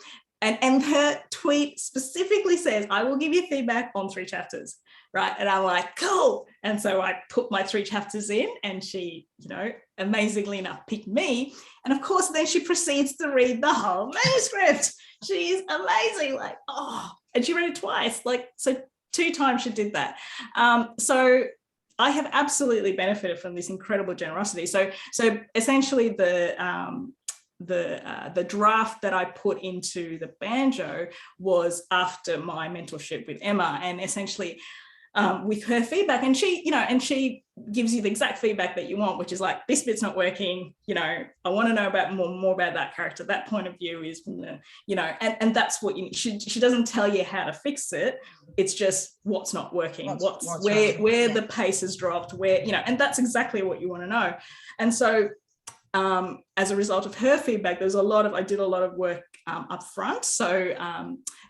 And her tweet specifically says, I will give you feedback on 3 chapters, right? And I'm like, cool. And so I put my 3 chapters in, and she, amazingly enough, picked me. And of course, then she proceeds to read the whole manuscript. She's amazing. Like, oh, and she read it twice. Like, so 2 times she did that. So I have absolutely benefited from this incredible generosity. So essentially the draft that I put into the banjo was after my mentorship with Emma, and essentially with her feedback, and she gives you the exact feedback that you want, which is like, this bit's not working, I want to know about more about that character, that point of view is, and that's what you need. She doesn't tell you how to fix it, it's just what's not working, where the pace has dropped, where, and that's exactly what you want to know. And so as a result of her feedback, I did a lot of work up front. So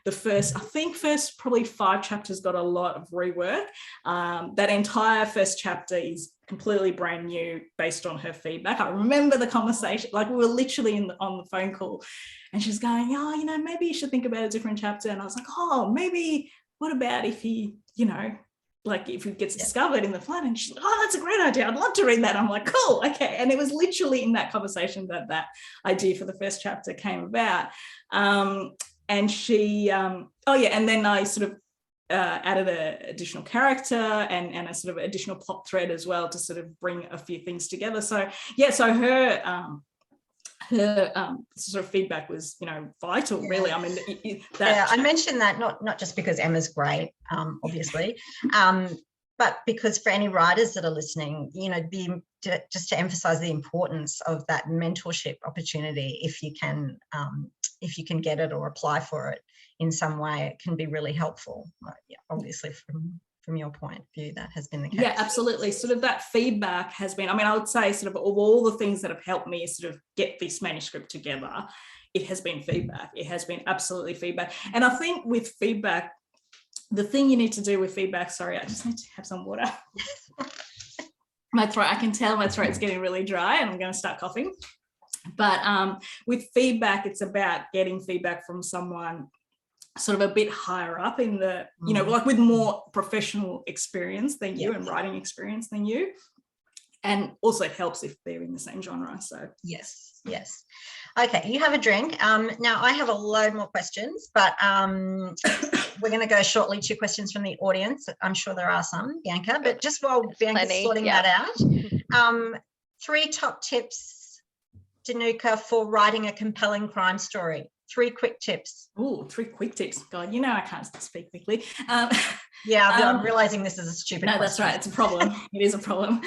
the first probably 5 chapters got a lot of rework. That entire first chapter is completely brand new based on her feedback. I remember the conversation, like we were literally on the phone call, and she's going, oh, maybe you should think about a different chapter. And I was like, oh, maybe what about if he, like if it gets discovered in the flood? And she's like, oh, that's a great idea, I'd love to read that. I'm like, cool, okay. And it was literally in that conversation that idea for the first chapter came about. And she, and then I sort of added an additional character and a sort of additional plot thread as well to sort of bring a few things together. So yeah, so her sort of feedback was, vital, really. I mean, I mentioned that not just because Emma's great, obviously, But because for any writers that are listening, you know, just to emphasize the importance of that mentorship opportunity, if you can get it or apply for it in some way, it can be really helpful. Yeah, obviously from your point of view, that has been the case. Yeah, absolutely. Sort of that feedback has been, I mean, I would say sort of of all the things that have helped me sort of get this manuscript together, it has been feedback. It has been absolutely feedback. And I think with feedback, the thing you need to do with feedback, sorry, I just need to have some water. My throat, I can tell my throat's getting really dry and I'm going to start coughing. But with feedback, it's about getting feedback from someone sort of a bit higher up in the, you know, like with more professional experience than you and writing experience than you. And also it helps if they're in the same genre. So yes. Okay, you have a drink. Now I have a load more questions, but we're going to go shortly to questions from the audience. I'm sure there are some, Bianca, but just while Bianca's sorting that out, 3 top tips, Danuka, for writing a compelling crime story. 3 quick tips. Oh, 3 quick tips. God, you know I can't speak quickly. Yeah, I'm realizing this is a stupid question. That's right. It's a problem. It is a problem.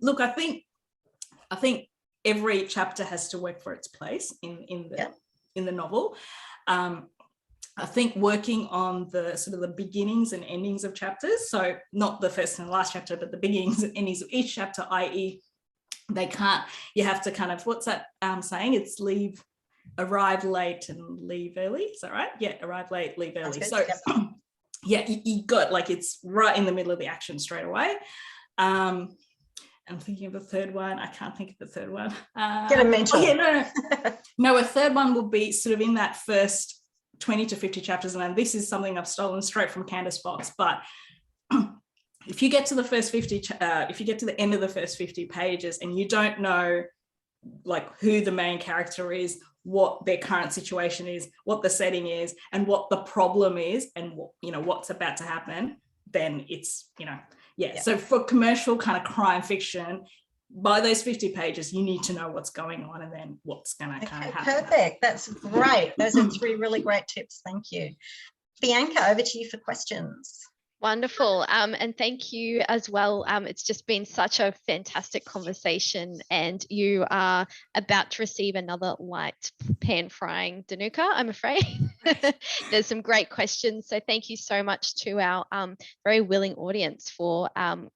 Look, I think every chapter has to work for its place in the novel. I think working on the sort of the beginnings and endings of chapters, so not the first and last chapter, but the beginnings and endings of each chapter, i.e. you have to kind of, what's that saying? It's arrive late and leave early. Is that right? Yeah, arrive late, leave early. So yeah, you got, like, it's right in the middle of the action straight away. I'm thinking of the third one. I can't think of the third one. Get a mentor. Oh, yeah, no, a third one will be sort of in that first 20 to 50 chapters. And this is something I've stolen straight from Candace Fox. But if you get to the first 50, if you get to the end of the first 50 pages and you don't know, like, who the main character is, what their current situation is, what the setting is, and what the problem is, and what, you know, what's about to happen, then it's, you know, So for commercial kind of crime fiction, by those 50 pages, you need to know what's going on and then what's going to kind of happen. Perfect. That's great. Those are 3 really great tips. Thank you. Bianca, over to you for questions. Wonderful. And thank you as well. It's just been such a fantastic conversation, and you are about to receive another light pan frying Danuka, I'm afraid. There's some great questions. So thank you so much to our very willing audience for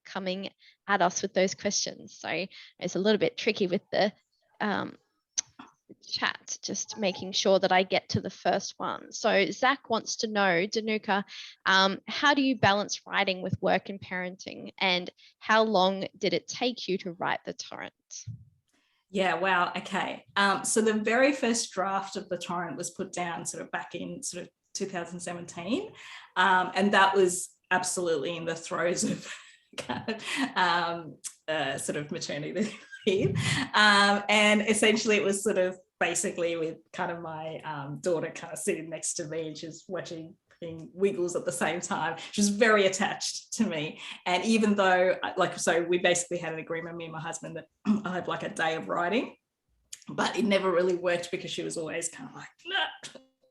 coming at us with those questions. So it's a little bit tricky with the chat, just making sure that I get to the first one. So Zach wants to know, Danuka, how do you balance writing with work and parenting, and how long did it take you to write the Torrent? Yeah, wow, okay. So the very first draft of the Torrent was put down sort of back in sort of 2017, and that was absolutely in the throes of kind of sort of maternity leave, and essentially it was sort of basically with kind of my daughter kind of sitting next to me, and she's watching Wiggles at the same time. She was very attached to me, and even though, like, so we basically had an agreement, me and my husband, that I have like a day of writing, but it never really worked because she was always kind of like,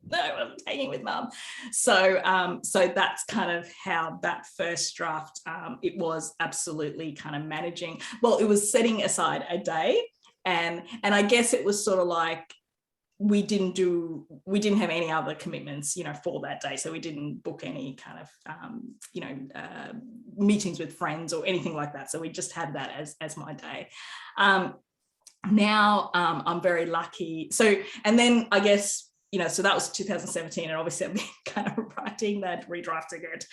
no, I'm taking with mum. So that's kind of how that first draft, it was absolutely kind of managing. Well, it was setting aside a day, and I guess it was sort of like we didn't have any other commitments, you know, for that day. So we didn't book any kind of, meetings with friends or anything like that. So we just had that as my day. Now I'm very lucky. So, and then I guess, you know, so that was 2017, and obviously I've been kind of writing that, redrafting it,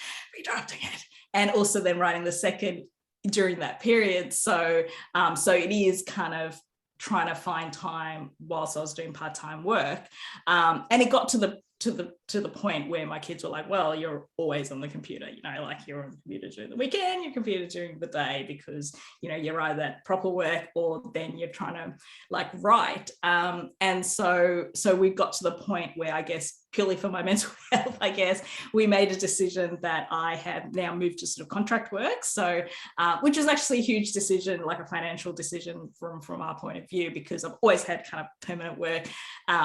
and also then writing the second during that period. So it is kind of trying to find time whilst I was doing part-time work, and it got to the point where my kids were like, well, you're always on the computer, you know, like you're on the computer during the weekend, you're computer during the day, because, you know, you're either at proper work or then you're trying to like write, and so we got to the point where, I guess purely for my mental health, I guess we made a decision that I have now moved to sort of contract work. So, which is actually a huge decision, like a financial decision from our point of view, because I've always had kind of permanent work.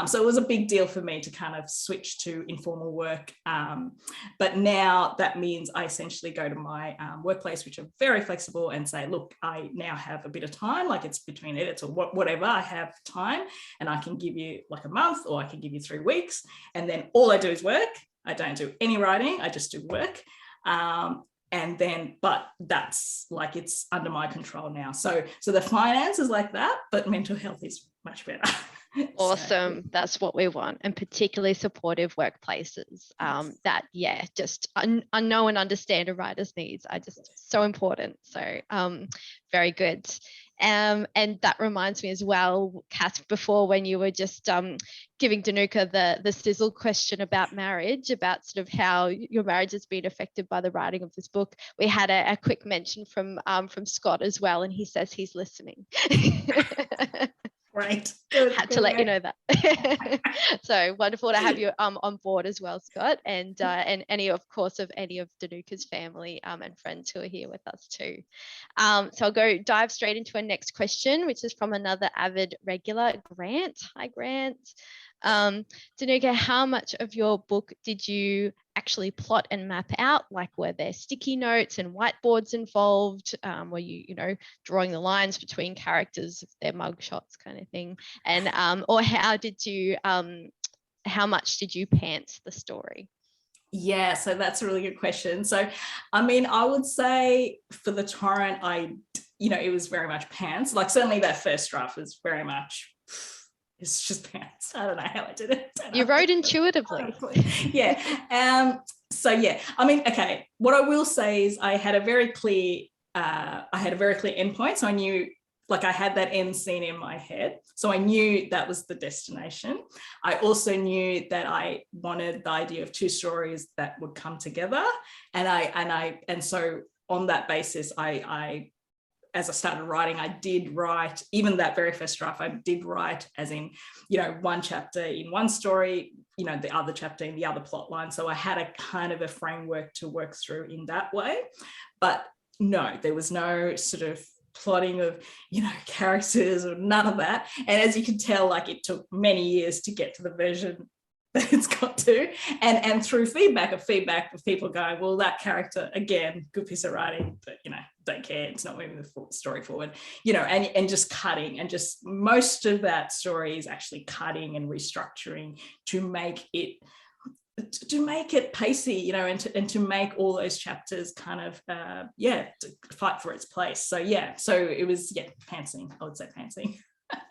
So it was a big deal for me to kind of switch to informal work. But now that means I essentially go to my workplace, which are very flexible, and say, look, I now have a bit of time, like it's between edits or whatever, I have time, and I can give you like a month, or I can give you 3 weeks. And then all I do is work. I don't do any writing, I just do work. And then, but that's like, it's under my control now. So the finance is like that, but mental health is much better. Awesome. So, that's what we want, and particularly supportive workplaces that, yeah, just know and understand a writer's needs are just so important. So very good. And that reminds me as well, Kath, before when you were just giving Danuka the sizzle question about marriage, about sort of how your marriage has been affected by the writing of this book, we had a quick mention from Scott as well, and he says he's listening. Right. Had to let you know that. So wonderful to have you on board as well, Scott, and any of Danuka's family and friends who are here with us too. So I'll dive straight into our next question, which is from another avid regular, Grant. Hi, Grant. Danuka, how much of your book did you actually plot and map out? Like, were there sticky notes and whiteboards involved? Were you drawing the lines between characters, their mugshots kind of thing? And or how much did you pants the story? Yeah, so that's a really good question. So, I mean, I would say for the Torrent, it was very much pants. Like, certainly that first draft was very much, it's just pants. I don't know how I did it. You wrote intuitively. Yeah. So yeah, I mean, okay. What I will say is I had a very clear endpoint. So I knew, like, I had that end scene in my head. So I knew that was the destination. I also knew that I wanted the idea of 2 stories that would come together. And so on that basis, I as I started writing, I did write, even that very first draft, I did write as in, one chapter in one story, the other chapter in the other plot line. So I had a kind of a framework to work through in that way. But no, there was no sort of plotting of, characters or none of that. And as you can tell, like, it took many years to get to the version that it's got to, and through feedback of people going, well, that character, again, good piece of writing, but don't care, it's not moving the story forward, and just cutting, and just most of that story is actually cutting and restructuring to make it pacey, and to make all those chapters kind of to fight for its place. So it was pantsing, I would say pantsing.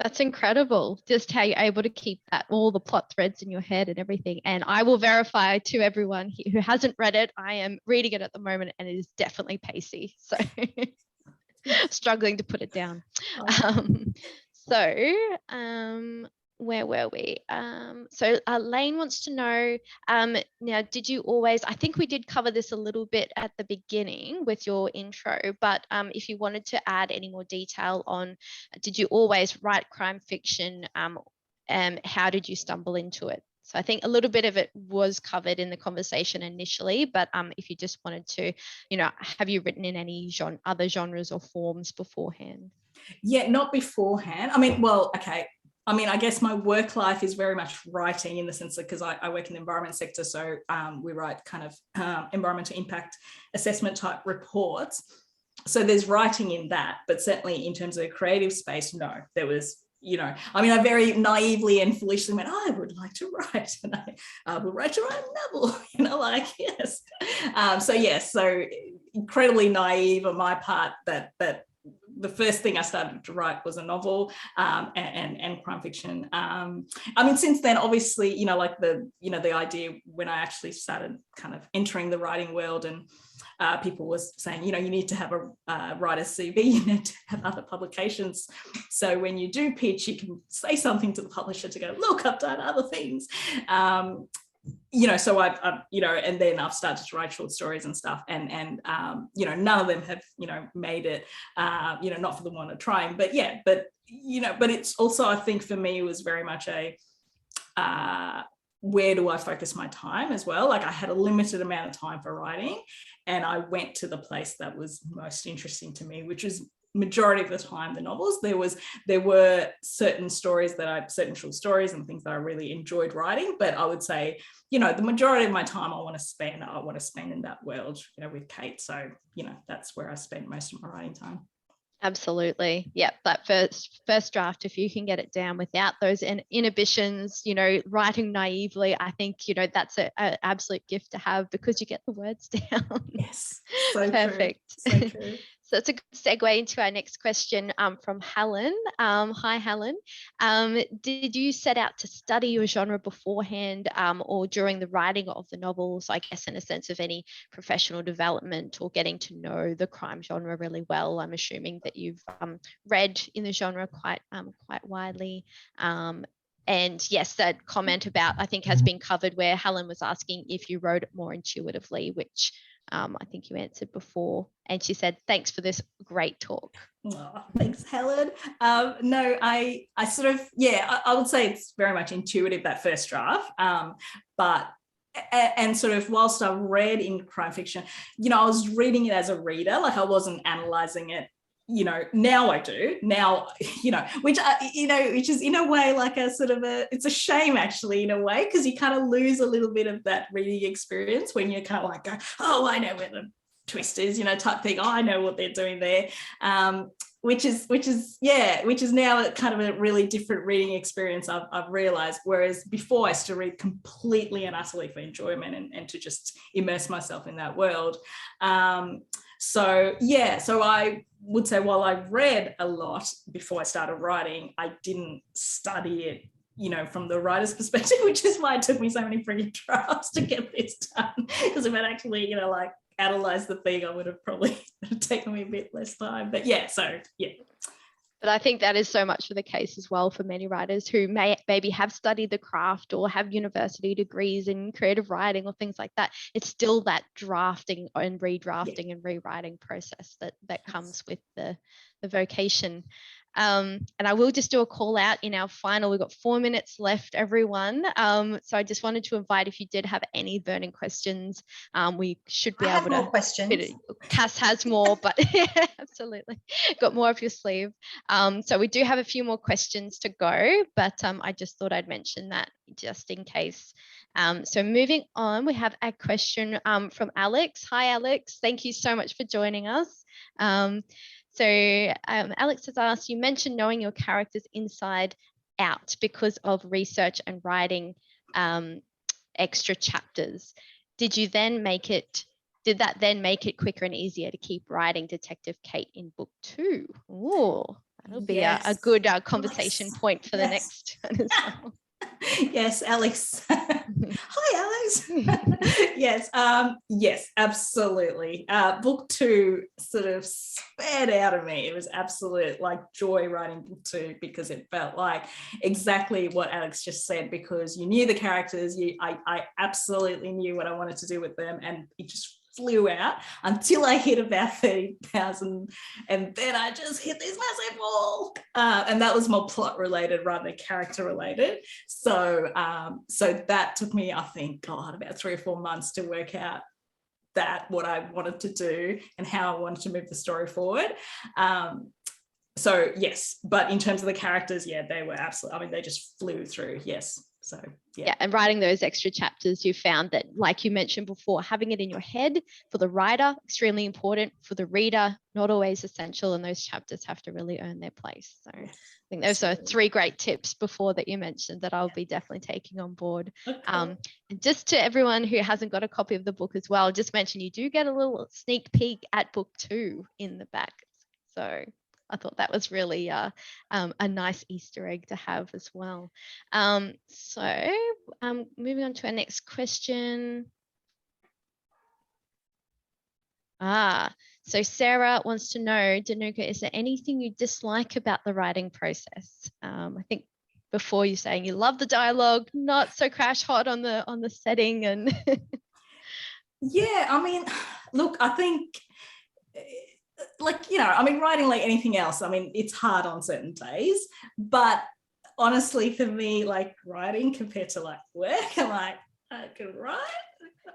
That's incredible, just how you're able to keep all the plot threads in your head and everything. And I will verify to everyone who hasn't read it, I am reading it at the moment, and it is definitely pacey. So struggling to put it down. Where were we? So Lane wants to know, now, did you always, I think we did cover this a little bit at the beginning with your intro, but if you wanted to add any more detail on, did you always write crime fiction? How did you stumble into it? So I think a little bit of it was covered in the conversation initially, but if you just wanted to, have you written in any other genres or forms beforehand? Yeah, not beforehand. I mean, well, okay. I mean, I guess my work life is very much writing, in the sense that, because I work in the environment sector, so we write kind of environmental impact assessment type reports. So there's writing in that, but certainly in terms of the creative space, no, there was, I mean, I very naively and foolishly went, I would like to write, and I would write a novel, yes. So incredibly naive on my part that the first thing I started to write was a novel and crime fiction. I mean, since then, obviously, like the idea when I actually started kind of entering the writing world, and people was saying, you need to have a writer's CV, you need to have other publications. So when you do pitch, you can say something to the publisher to go, look, I've done other things. So I and then I've started to write short stories and stuff, and none of them have, made it, not for the want of trying, but it's also, I think for me, it was very much a, where do I focus my time as well? Like, I had a limited amount of time for writing, and I went to the place that was most interesting to me, which was majority of the time the novels. There were certain stories certain short stories and things that I really enjoyed writing, but I would say, you know, the majority of my time I want to spend in that world, you know, with Kate. So, you know, that's where I spend most of my writing time. Absolutely. Yeah, that first draft, if you can get it down without those inhibitions, you know, writing naively, I think, you know, that's an absolute gift to have, because you get the words down. Yes, so perfect. True. So true. So it's a good segue into our next question from Helen. Hi, Helen. Did you set out to study your genre beforehand or during the writing of the novels, I guess in a sense of any professional development or getting to know the crime genre really well? I'm assuming that you've read in the genre quite widely. And yes, that comment about, I think, has been covered, where Helen was asking if you wrote it more intuitively, which I think you answered before. And she said, thanks for this great talk. Oh, thanks, Helen. No, I sort of, I would say it's very much intuitive, that first draft. But sort of whilst I read in crime fiction, you know, I was reading it as a reader, like I wasn't analysing it. You know, now I do. Now, you know, which is in a way like a sort of it's a shame actually in a way, because you kind of lose a little bit of that reading experience when you kind of like go, oh, I know where the twist is, you know, type thing. Oh, I know what they're doing there. Which is now a kind of a really different reading experience I've realised. Whereas before I used to read completely and utterly for enjoyment and to just immerse myself in that world. So I would say while I read a lot before I started writing, I didn't study it, you know, from the writer's perspective, which is why it took me so many freaking drafts to get this done. Because if I'd actually, you know, like analyze the thing, I would have probably taken me a bit less time. But But I think that is so much for the case as well for many writers who maybe have studied the craft or have university degrees in creative writing or things like that. It's still that drafting and redrafting and rewriting process that comes with the vocation. And I will just do a call out in our final. We've got 4 minutes left, everyone. So I just wanted to invite, if you did have any burning questions, we should be able to. More questions. Cass has more, but yeah, absolutely. Got more up your sleeve. So we do have a few more questions to go, but I just thought I'd mention that just in case. So moving on, we have a question from Alex. Hi, Alex. Thank you so much for joining us. So Alex has asked, you mentioned knowing your characters inside out because of research and writing extra chapters. Did that then make it quicker and easier to keep writing Detective Kate in book 2? Oh, that'll be a good conversation point for the next one as well. Yes, Alex. Hi, Alex. Yes, absolutely. Book 2 sort of spared out of me. It was absolute like joy writing book 2 because it felt like exactly what Alex just said, because you knew the characters. I absolutely knew what I wanted to do with them, and it just flew out until I hit about 30,000, and then I just hit this massive wall, and that was more plot related rather than character related. So that took me, I think, about 3 or 4 months to work out what I wanted to do and how I wanted to move the story forward. So yes, but in terms of the characters, they were absolutely, I mean, they just flew through. Yes. So yeah, and writing those extra chapters, you found that, like you mentioned before, having it in your head for the writer, extremely important. For the reader, not always essential, and those chapters have to really earn their place. So I think those are 3 great tips before that you mentioned that I'll be definitely taking on board. Okay. And just to everyone who hasn't got a copy of the book as well, just mention you do get a little sneak peek at book 2 in the back. So I thought that was really a nice Easter egg to have as well. So moving on to our next question. So Sarah wants to know, Danuka, is there anything you dislike about the writing process? I think before you're saying you love the dialogue, not so crash hot on the setting and. Yeah, I mean, look, I think. Like, you know, I mean, writing like anything else, I mean, it's hard on certain days, but honestly, for me, like writing compared to like work, I'm like, I can write,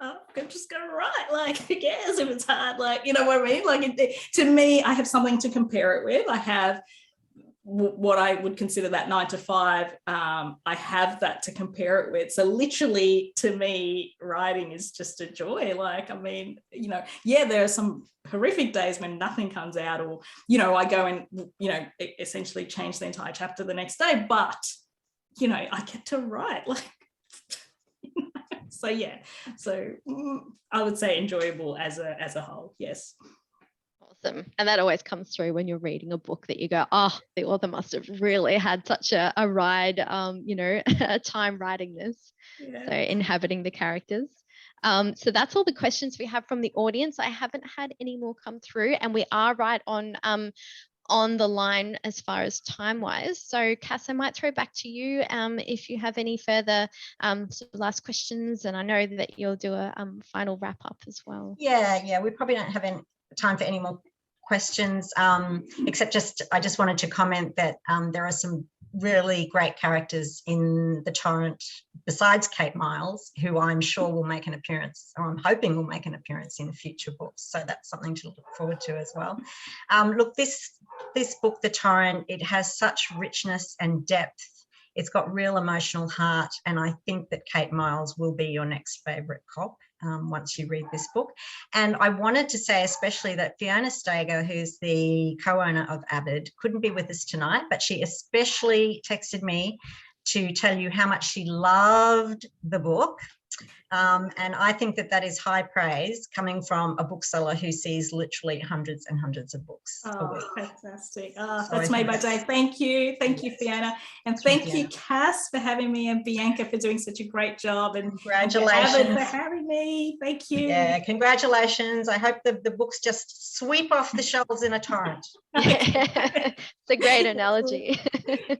I'm just going to write. Like, who cares if it's hard? Like, you know what I mean? Like, to me, I have something to compare it with. I have what I would consider that 9 to 5. I have that to compare it with. So literally, to me, writing is just a joy. Like, I mean, you know, yeah, there are some horrific days when nothing comes out, or, you know, I go and, you know, essentially change the entire chapter the next day. But, you know, I get to write. Like, so yeah. So I would say enjoyable as a whole. Yes. Awesome. And that always comes through when you're reading a book, that you go, oh, the author must have really had such a ride, you know, a time writing this. Yeah. So inhabiting the characters. So that's all the questions we have from the audience. I haven't had any more come through, and we are right on the line as far as time wise. So Cass, I might throw back to you if you have any further sort of last questions, and I know that you'll do a final wrap up as well. Yeah, we probably don't have any time for any more questions, except I just wanted to comment that there are some really great characters in the Torrent besides Kate Miles, who I'm sure will make an appearance, or I'm hoping will make an appearance in future books. So that's something to look forward to as well. Look, this book, The Torrent, it has such richness and depth. It's got real emotional heart, and I think that Kate Miles will be your next favourite cop once you read this book. And I wanted to say especially that Fiona Stager, who's the co-owner of Avid, couldn't be with us tonight, but she especially texted me to tell you how much she loved the book. And I think that is high praise coming from a bookseller who sees literally hundreds and hundreds of books a week. Fantastic. That's made my day. Thank you. Thank you, Fiona. And thank you, Cass, for having me, and Bianca for doing such a great job. And congratulations. And for having me. Thank you. Yeah, congratulations. I hope the books just sweep off the shelves in a torrent. It's a great analogy.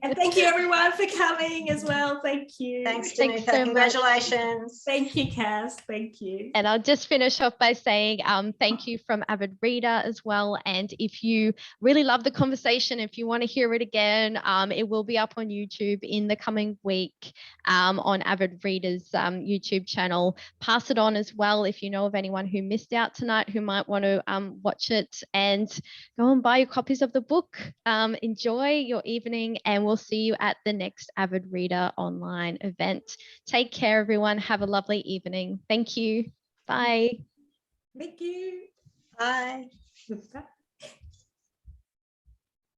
And thank you, everyone, for coming as well. Thank you. Thanks, Danuka. So congratulations. Thank you, Cass. Thank you. And I'll just finish off by saying thank you from Avid Reader as well. And if you really love the conversation, if you want to hear it again, it will be up on YouTube in the coming week on Avid Reader's YouTube channel. Pass it on as well if you know of anyone who missed out tonight who might want to watch it, and go and buy your copies of the book. Enjoy your evening, and we'll see you at the next Avid Reader online event. Take care, everyone. Have a lovely evening. Thank you. Bye. Thank you. Bye. Bye.